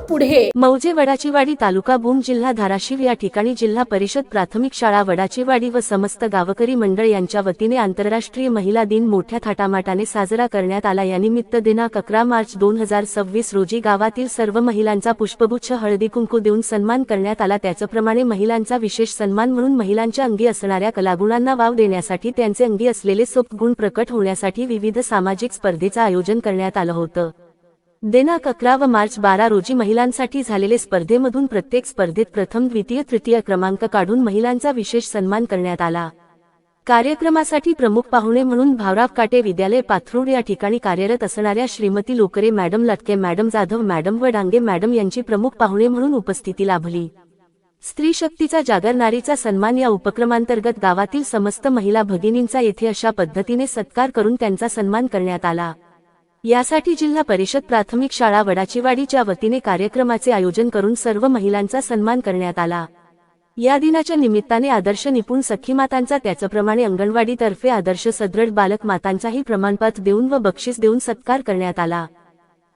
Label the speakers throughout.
Speaker 1: पुढे।
Speaker 2: मौजे वडाचीवाडी तालुका भूम जिल्हा धाराशिव या ठिकाणी जिल्हा परिषद प्राथमिक शाळा वडाचीवाडी व समस्त गावकरी मंडळ यांच्या वतीने आंतरराष्ट्रीय महिला दिन मोठ्या थाटामाटाने साजरा करण्यात आला। यानिमित्त दिनांक 11 मार्च 2026 रोजी गावातील सर्व महिलांचा पुष्पगुच्छ हळदी कुंकू देऊन सन्मान करण्यात आला। त्याचप्रमाणे महिलांचा विशेष सन्मान म्हणून महिलांच्या अंगी असणाऱ्या कलागुणांना वाव देण्यासाठी त्यांचे अंगी असलेले सोप गुण प्रकट होण्यासाठी विविध सामाजिक स्पर्धेचे आयोजन करण्यात आलं होतं। दिनांक 11 व मार्च 12 रोजी महिलांसाठी झालेले स्पर्धेमधून प्रत्येक स्पर्धेत प्रथम द्वितीय तृतीय क्रमांक काढून महिलांचा विशेष सन्मान करण्यात आला। कार्यक्रमासाठी प्रमुख पाहुणे म्हणून भाऊराव काटे विद्यालय पाथरूड या ठिकाणी कार्यरत असणाऱ्या श्रीमती लोकरे मॅडम, लटके मॅडम, जाधव मॅडम व डांगे मॅडम यांची प्रमुख पाहुणे म्हणून उपस्थिती लाभली। स्त्री शक्तीचा जागर, नारीचा सन्मान या उपक्रमांतर्गत गावातील समस्त महिला भगिनींचा येथे अशा पद्धतीने सत्कार करून त्यांचा सन्मान करण्यात आला। यासाठी जिल्हा परिषद प्राथमिक शाळा वडाचीवाडीच्या वतीने कार्यक्रमाचे आयोजन करून सर्व महिलांचा सन्मान करण्यात आला। या दिनाच्या निमित्ताने आदर्श निपुण सखी मातांचा त्याचप्रमाणे अंगणवाडीतर्फे आदर्श सदृढ बालक मातांचाही प्रमाणपत्र देऊन व बक्षीस देऊन सत्कार करण्यात आला।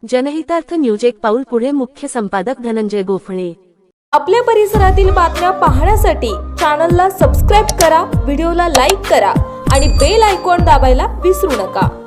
Speaker 2: जनहितार्थ न्यूज एक पाऊल पुढे। मुख्य संपादक धनंजय गोफणे।
Speaker 1: आपल्या परिसरातील बातम्या पाहण्यासाठी चॅनलला सबस्क्राइब करा, व्हिडिओला लाईक करा आणि बेल आयकॉन दाबायला विसरू नका।